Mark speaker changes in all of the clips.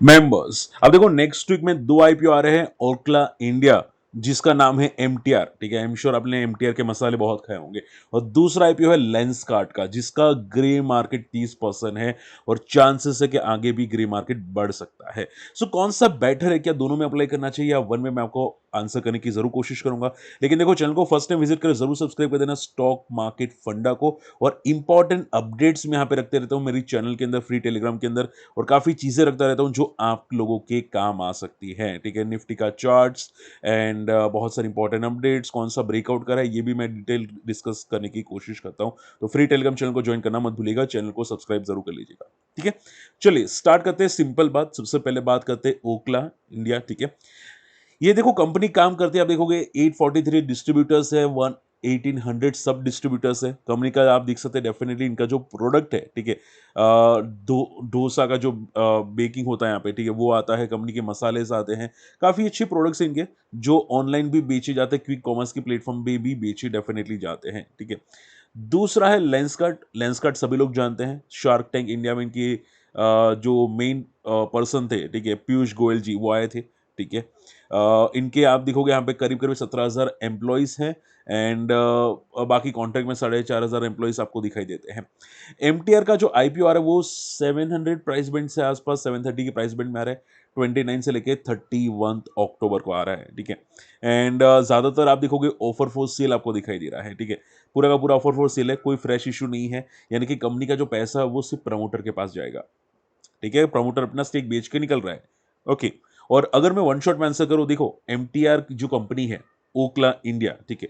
Speaker 1: Members. अब देखो next week में दो आईपीओ आ रहे हैं, ओरक्ला इंडिया जिसका नाम है एमटीआर, ठीक है, आई एम श्योर आपने एमटीआर के मसाले बहुत खाए होंगे। और दूसरा आईपीओ है लेंसकार्ट का जिसका ग्रे मार्केट 30% है और चांसेस है कि आगे भी ग्रे मार्केट बढ़ सकता है। सो कौन सा बेटर है, क्या दोनों में अप्लाई करना चाहिए या वन में, मैं आपको आंसर करने की जरूर कोशिश करूंगा। लेकिन देखो चैनल को फर्स्ट टाइम विजिट करें, जरूर सब्सक्राइब कर देना स्टॉक मार्केट फंडा को। और इंपॉर्टेंट अपडेट्स मैं यहाँ पे रखते रहता हूँ मेरी चैनल के अंदर, फ्री टेलीग्राम के अंदर, और काफी चीजें रखता रहता हूँ जो आप लोगों के काम आ सकती है, ठीक है। निफ्टी का चार्ट्स एंड बहुत सारे इंपॉर्टेंट अपडेट्स, कौन सा ब्रेकआउट करा है ये भी मैं डिटेल डिस्कस करने की कोशिश करता हूँ। तो फ्री टेलीग्राम चैनल को ज्वाइन करना मत भूलिएगा, चैनल को सब्सक्राइब जरूर कर लीजिएगा, ठीक है। चलिए स्टार्ट करते हैं, सिंपल बात, सबसे पहले बात करते हैं ओखला इंडिया, ठीक है। ये देखो कंपनी काम करती है, आप देखोगे 843 डिस्ट्रीब्यूटर्स है, 1800 सब डिस्ट्रीब्यूटर्स है कंपनी का, आप देख सकते हैं। डेफिनेटली इनका जो प्रोडक्ट है, ठीक है, डोसा का जो बेकिंग होता है यहाँ पे, ठीक है, वो आता है, कंपनी के मसाले आते हैं, काफी अच्छे प्रोडक्ट्स हैं इनके जो ऑनलाइन भी बेचे जाते हैं, क्विक कॉमर्स के प्लेटफॉर्म पे भी बेचे डेफिनेटली जाते हैं, ठीक है। दूसरा है लेंसकार्ट। लेंसकार्ट सभी लोग जानते हैं, शार्क टैंक इंडिया में इनके जो मेन पर्सन थे, ठीक है, पीयूष गोयल जी, वो आए थे, ठीक है। इनके आप देखोगे यहाँ पे करीब करीब 17,000 एम्प्लॉयज हैं एंड बाकी कॉन्ट्रैक्ट में 4,500 एम्प्लॉयज आपको दिखाई देते हैं। एमटीआर का जो आईपीओ आ रहा है वो 700 प्राइस बैंड से आसपास, 730 के प्राइस बैंड में आ रहा है, 29 से लेके 31 अक्टूबर को आ रहा है, ठीक है। एंड ज्यादातर आप देखोगे ऑफर फॉर सेल आपको दिखाई दे रहा है, ठीक है। पूरा का पूरा ऑफर फॉर सेल है, कोई फ्रेश इशू नहीं है, यानी कि कंपनी का जो पैसा है वो सिर्फ प्रमोटर के पास जाएगा, ठीक है। प्रमोटर अपना स्टेक बेच के निकल रहा है, ओके। और अगर मैं वन शॉट में आंसर करूं, देखो एमटीआर जो कंपनी है, ओखला इंडिया, ठीक है,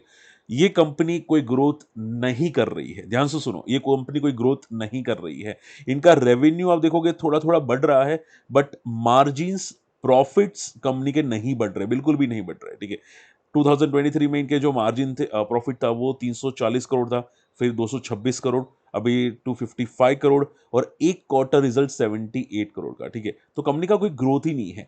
Speaker 1: ये कंपनी कोई ग्रोथ नहीं कर रही है, ध्यान से सुनो, ये कंपनी कोई ग्रोथ नहीं कर रही है। इनका रेवेन्यू आप देखोगे थोड़ा थोड़ा बढ़ रहा है, बट मार्जिन्स, प्रॉफिट्स कंपनी के नहीं बढ़ रहे, बिल्कुल भी नहीं बढ़ रहे, ठीक है। 2023 में इनके जो मार्जिन थे, प्रॉफिट था, वो 340 करोड़ था, फिर 226 करोड़, अभी 255 करोड़, और एक क्वार्टर रिजल्ट 78 करोड़ का, ठीक है। तो कंपनी का कोई ग्रोथ ही नहीं है,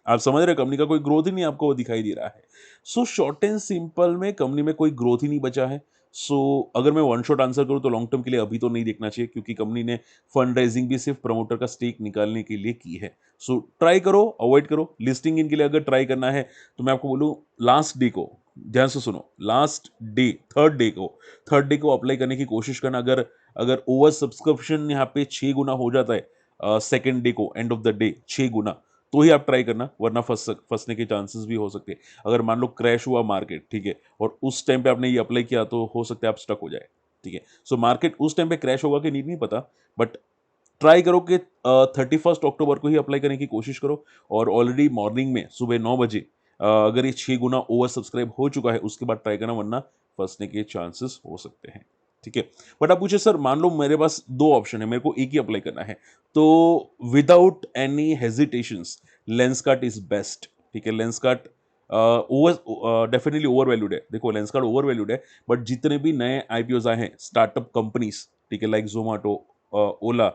Speaker 1: आप समझ रहे हैं, कंपनी का कोई ग्रोथ ही नहीं आपको दिखाई दे रहा है। सो शॉर्ट एंड सिंपल में कंपनी में कोई ग्रोथ ही नहीं बचा है। सो अगर मैं वन शॉट आंसर करूं तो लॉन्ग टर्म के लिए अभी तो नहीं देखना चाहिए, क्योंकि कंपनी ने फंड रेजिंग भी सिर्फ प्रमोटर का स्टेक निकालने के लिए की है। सो ट्राई करो, अवॉइड करो लिस्टिंग। इनके लिए अगर ट्राई करना है तो मैं आपको बोलूं, लास्ट डे को, ध्यान से सुनो, लास्ट डे, थर्ड डे को अप्लाई करने की कोशिश करना। अगर अगर ओवर सब्सक्रिप्शन यहाँ पे 6 गुना हो जाता है सेकेंड डे को, एंड ऑफ द डे 6 गुना, तो ही आप ट्राई करना, वरना फंसने के चांसेस भी हो सकते हैं। अगर मान लो क्रैश हुआ मार्केट, ठीक है, और उस टाइम पे आपने ये अप्लाई किया, तो हो सकता है आप स्टक हो जाए, ठीक है। सो मार्केट उस टाइम पे क्रैश होगा कि नहीं पता, बट ट्राई करो कि 31 अक्टूबर को ही अप्लाई करने की कोशिश करो। और ऑलरेडी मॉर्निंग में सुबह 9 बजे अगर ये 6 गुना ओवर सब्सक्राइब हो चुका है, उसके बाद ट्राई करना, वरना फंसने के चांसेस हो सकते हैं, ठीक है। बट आप पूछे सर, मान लो मेरे पास दो ऑप्शन है, मेरे को एक ही अप्लाई करना है, तो without any hesitations Lenskart is best, ठीक है। Lenskart over definitely over valued है, देखो लेंसकार्ट ओवर वैल्यूड है, बट जितने भी नए आईपीओज आए हैं स्टार्टअप कंपनीज, ठीक है, लाइक जोमाटो, ओला,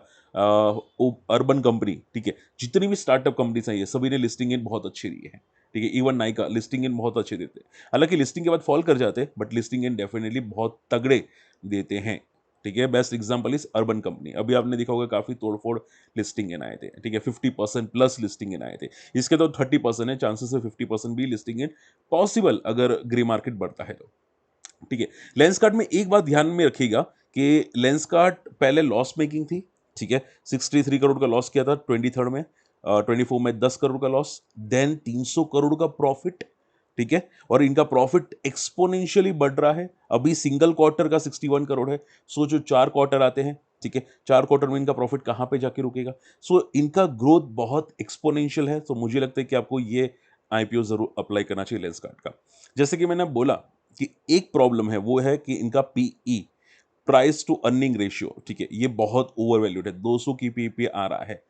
Speaker 1: अर्बन कंपनी, ठीक है, जितनी भी स्टार्टअप कंपनीज हैं, ये सभी ने लिस्टिंग इन बहुत अच्छी दी है, ठीक है। इवन नाइका लिस्टिंग इन बहुत अच्छे देते हैं, हालांकि लिस्टिंग के बाद फॉल कर जाते हैं, बट लिस्टिंग इन डेफिनेटली बहुत तगड़े देते हैं, ठीक है। Best example is urban company, अभी आपने देखा होगा काफी तोड़फोड़ लिस्टिंग इन आए थे, ठीक है, 50% प्लस लिस्टिंग इन आए थे। इसके तो 30% है चांसेस है, 50% भी लिस्टिंग इन पॉसिबल अगर ग्रे मार्केट बढ़ता है तो, ठीक है। लेंसकार्ट में एक बात ध्यान में रखिएगा कि लेंसकार्ट पहले लॉस मेकिंग थी, ठीक है, 63 करोड़ का लॉस किया था 23 में, 24 में 10 करोड़ का लॉस, देन 300 करोड़ का प्रॉफिट, ठीक है। और इनका प्रॉफिट एक्सपोनेंशियली बढ़ रहा है, अभी सिंगल क्वार्टर का 61 करोड़ है, सोचो 4 क्वार्टर आते हैं, ठीक है, 4 क्वार्टर में इनका प्रॉफिट कहां पे जाके रुकेगा। सो इनका ग्रोथ बहुत एक्सपोनेंशियल है, तो मुझे लगता है कि आपको ये आईपीओ जरूर अप्लाई करना चाहिए लेंसकार्ट का। जैसे कि मैंने बोला कि एक प्रॉब्लम है, वो है कि इनका PE, price to earning ratio, ठीक है, ये बहुत ओवर वैल्यूड है, 200 की पीई आ रहा है,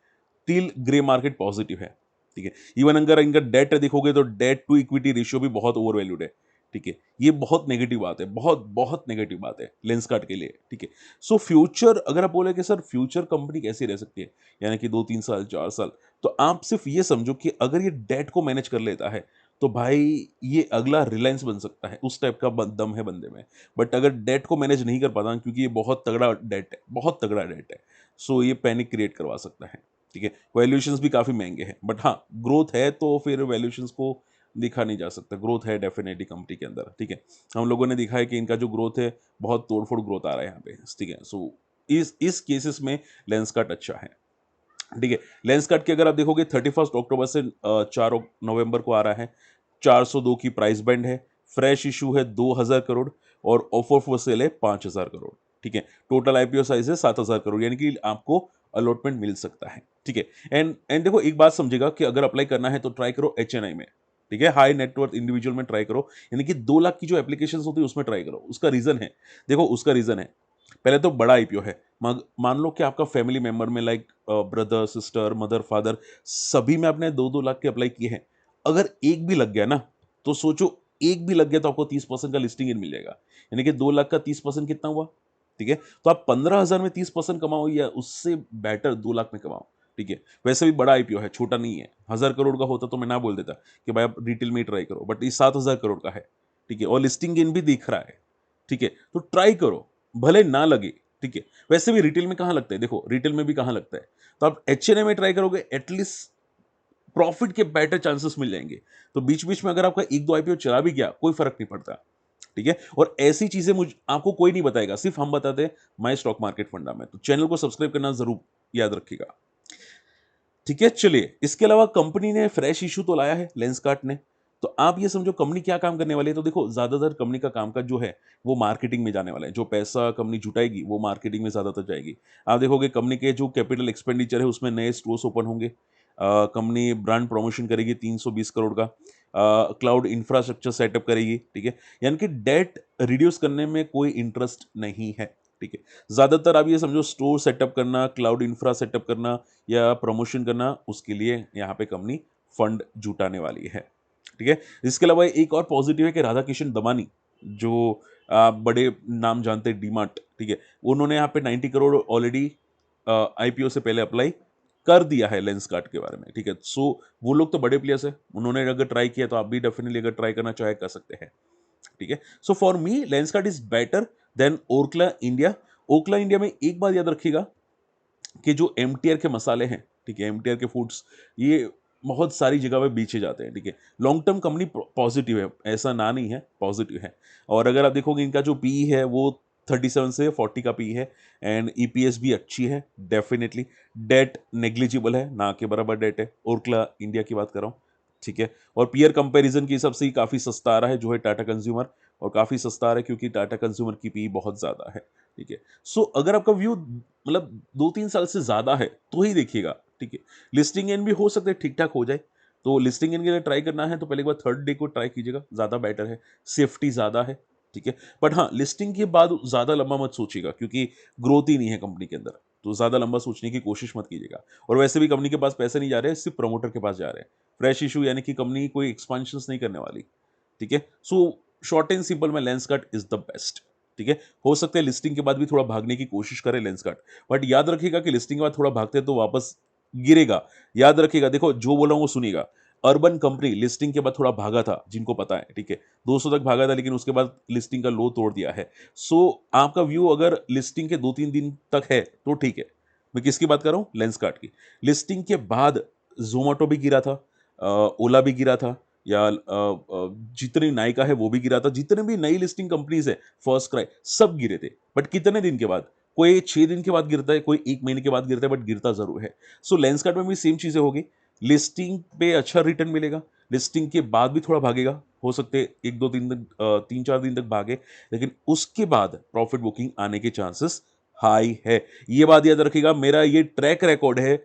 Speaker 1: टिल ग्रे मार्केट पॉजिटिव है, ठीक है। इवन अगर इनका डेट देखोगे तो डेट टू इक्विटी रेशियो भी बहुत ओवर वैल्यूड है, ठीक है। ये बहुत नेगेटिव बात है, बहुत बहुत नेगेटिव बात है लेंसकार्ट के लिए, ठीक है। सो फ्यूचर, अगर आप बोले कि सर फ्यूचर कंपनी कैसी रह सकती है, यानी कि 2-3 साल 4 साल, तो आप सिर्फ ये समझो कि अगर ये डेट को मैनेज कर लेता है, तो भाई ये अगला रिलायंस बन सकता है, उस टाइप का दम है बंदे में। बट अगर डेट को मैनेज नहीं कर पाता, क्योंकि ये बहुत तगड़ा डेट है, बहुत तगड़ा डेट है, सो ये पैनिक क्रिएट करवा सकता है, ठीक है, वैल्यूएशंस भी काफ़ी महंगे हैं, बट हाँ ग्रोथ है तो फिर वैल्यूएशंस को दिखा नहीं जा सकता, ग्रोथ है डेफिनेटली कंपनी के अंदर, ठीक है। हम लोगों ने दिखा है कि इनका जो ग्रोथ है बहुत तोड़फोड़ ग्रोथ आ रहा है यहाँ पे, ठीक है। सो इस केसेस में लेंसकार्ट अच्छा है, ठीक है। लेंसकार्ट की अगर आप देखोगे 31 अक्टूबर से 4 नवंबर को आ रहा है, 402 की प्राइस बैंड है, फ्रेश इशू है 2000 करोड़ और ऑफर फॉर सेल है 5000 करोड़, ठीक है। टोटल आईपीओ साइज है 7000 करोड़, यानी कि आपको अलॉटमेंट मिल सकता है, ठीक है। एंड देखो एक बात समझेगा कि अगर अप्लाई करना है तो ट्राई करो एचएनआई में, ठीक है, हाई नेटवर्थ इंडिविजुअल में ट्राई करो, यानी कि 2 लाख की जो एप्लीकेशन होती है उसमें ट्राई करो। उसका रीजन है, देखो उसका रीजन है, पहले तो बड़ा आईपीओ है, मान लो कि आपका फैमिली मेंबर में like brother sister mother father सभी में आपने 2-2 लाख के अप्लाई किए हैं, अगर एक भी लग गया ना, तो सोचो एक भी लग गया तो आपको 30% का लिस्टिंग इन मिल जाएगा, यानी कि 2 लाख का 30% कितना हुआ, ठीक है। तो आप 15,000 में 30% कमाओ या उससे बेटर 2 लाख में कमाओ, ठीक है। वैसे भी बड़ा आईपीओ है, छोटा नहीं है, 1000 करोड़ का होता तो मैं ना बोल देता कि भाई आप रिटेल में ही ट्राई करो, बट ये 7,000 करोड़ का है, ठीक है, और लिस्टिंग इन भी दिख रहा है, ठीक है। तो ट्राई करो, भले ना लगे, ठीक है। वैसे भी रिटेल में कहां लगता है, देखो रिटेल में भी कहां लगता है, तो आप एचएनए में ट्राई करोगे एटलीस्ट प्रॉफिट के बेटर चांसेस मिल जाएंगे। तो बीच बीच में अगर आपका एक दो आईपीओ चला भी गया कोई फर्क नहीं पड़ता, ठीक है। और ऐसी चीजें मुझ आपको कोई नहीं बताएगा, सिर्फ हम बताते हैं माई स्टॉक मार्केट फंडा में। तो चैनल को सब्सक्राइब करना जरूर याद रखिएगा, ठीक है। चलिए, इसके अलावा कंपनी ने फ्रेश इशू तो लाया है लेंसकार्ट ने, तो आप ये समझो कंपनी क्या काम करने वाली है। तो देखो ज्यादातर कंपनी का कामकाज जो है वो मार्केटिंग में जाने वाला है, जो पैसा कंपनी जुटाएगी वो मार्केटिंग में ज्यादातर जाएगी। आप देखोगे कंपनी के जो कैपिटल एक्सपेंडिचर है उसमें नए स्टोर्स ओपन होंगे, कंपनी ब्रांड प्रमोशन करेगी 320 करोड़ का, क्लाउड इंफ्रास्ट्रक्चर सेटअप करेगी, ठीक है। यानी कि डेट रिड्यूस करने में कोई इंटरेस्ट नहीं है, ठीक है। ज्यादातर आप ये समझो स्टोर सेटअप करना, क्लाउड इंफ्रा सेटअप करना या प्रमोशन करना, उसके लिए यहाँ पे कंपनी फंड जुटाने वाली है, ठीक है। इसके अलावा एक और पॉजिटिव है कि राधा किशन दमानी, जो आप बड़े नाम जानते हैं डीमार्ट, ठीक है, उन्होंने यहाँ पे 90 करोड़ ऑलरेडी आईपीओ से पहले अप्लाई कर दिया है लेंसकार्ट के बारे में, ठीक है। सो वो लोग तो बड़े प्लेयर्स है, उन्होंने अगर ट्राई किया तो आप भी डेफिनेटली अगर ट्राई करना चाहे कर सकते हैं, ठीक है। So for me Lenskart is better than Orkla India. Orkla India में एक बात याद रखिएगा कि जो एमटीआर के मसाले हैं, ठीक है, एमटीआर के फूड्स, ये बहुत सारी जगह पे बेचे जाते हैं, ठीक है। लॉन्ग टर्म कंपनी पॉजिटिव है, ऐसा ना नहीं है, पॉजिटिव है। और अगर आप देखोगे इनका जो पी है वो 37 से 40 का पी है, एंड ईपीएस भी अच्छी है डेफिनेटली। डेट नेग्लिजिबल है, ना के बराबर डेट है, ओरक्ला इंडिया की बात कर रहा हूँ, ठीक है। और पीयर कंपैरिजन के हिसाब से ही काफ़ी सस्ता आ रहा है जो है टाटा कंज्यूमर, और काफ़ी सस्ता आ रहा है क्योंकि टाटा कंज्यूमर की पी बहुत ज़्यादा है, ठीक है। सो अगर आपका व्यू मतलब 2-3 साल से ज्यादा है तो ही देखिएगा, ठीक है। लिस्टिंग इन भी हो सकता है ठीक ठाक हो जाए, तो लिस्टिंग इन के लिए ट्राई करना है तो पहले एक बार थर्ड डे को ट्राई कीजिएगा, ज्यादा बेटर है, सेफ्टी ज्यादा है, ठीक है। बट हाँ लिस्टिंग के बाद ज्यादा लंबा मत सोचिएगा क्योंकि ग्रोथ ही नहीं है कंपनी के अंदर, तो ज्यादा लंबा सोचने की कोशिश मत कीजिएगा। और वैसे भी कंपनी के पास पैसे नहीं जा रहे हैं, सिर्फ प्रमोटर के पास जा रहे हैं। फ्रेश इशू यानी कि कंपनी कोई एक्सपांशन नहीं करने वाली, ठीक है। सो शॉर्ट एंड सिंपल में लेंसकार्ट इज द बेस्ट, ठीक है। हो सकता है लिस्टिंग के बाद भी थोड़ा भागने की कोशिश करे लेंसकार्ट, बट याद रखिएगा कि लिस्टिंग के बाद थोड़ा भागते हैं तो वापस गिरेगा। याद रखिएगा, देखो जो बोला हूं वो सुनिएगा। अर्बन कंपनी लिस्टिंग के बाद थोड़ा भागा था, जिनको पता है, ठीक है, 200 तक भागा था, लेकिन उसके बाद लिस्टिंग का लो तोड़ दिया है। सो आपका व्यू अगर लिस्टिंग के 2-3 दिन तक है तो ठीक है। मैं किसकी बात कर रहा हूं, लेंसकार्ट की। लिस्टिंग के बाद जोमेटो भी गिरा था, ओला भी गिरा था, या जितनी नायका है वो भी गिरा था, जितने भी नई लिस्टिंग कंपनीज है, फर्स्ट क्राई, सब गिरे थे। बट कितने दिन के बाद, कोई 6 दिन के बाद गिरता है, कोई 1 महीने के बाद गिरता है, बट गिरता जरूर है। सो लेंसकार्ट में भी सेम चीजें होगी, लिस्टिंग पे अच्छा रिटर्न मिलेगा, लिस्टिंग के बाद भी थोड़ा भागेगा, हो सकते हैं 1-2 दिन तक 3-4 दिन तक भागे, लेकिन उसके बाद प्रॉफिट बुकिंग आने के चांसेस हाई है। ये बात याद रखिएगा, मेरा ये ट्रैक रिकॉर्ड है।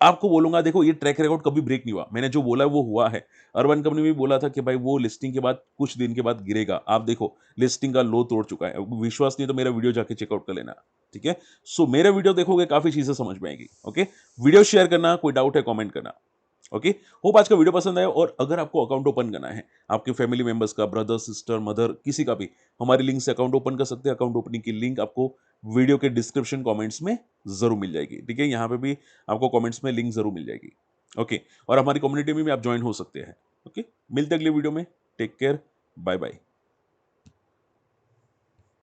Speaker 1: आपको बोलूंगा, देखो ये ट्रैक रिकॉर्ड कभी ब्रेक नहीं हुआ, मैंने जो बोला है वो हुआ है। अर्बन कंपनी भी बोला था कि भाई वो लिस्टिंग के बाद कुछ दिन के बाद गिरेगा, आप देखो लिस्टिंग का लो तोड़ चुका है। विश्वास नहीं तो मेरा वीडियो जाके चेकआउट कर लेना, ठीक है। सो मेरा वीडियो देखोगे काफी चीजें समझ में आएगी, ओके। वीडियो शेयर करना, कोई डाउट है कमेंट करना, ओके। होप आज का वीडियो पसंद आया, और अगर आपको अकाउंट ओपन करना है आपके फैमिली मेंबर्स का, ब्रदर सिस्टर मदर किसी का भी, हमारी लिंक से अकाउंट ओपन कर सकते हैं। अकाउंट ओपनिंग की लिंक आपको वीडियो के डिस्क्रिप्शन कमेंट्स में जरूर मिल जाएगी, ठीक है। यहाँ पे भी आपको कमेंट्स में लिंक जरूर मिल जाएगी, ओके। और हमारी कम्युनिटी में भी आप ज्वाइन हो सकते हैं, ओके। मिलते हैं अगले वीडियो में, टेक केयर, बाय बाय।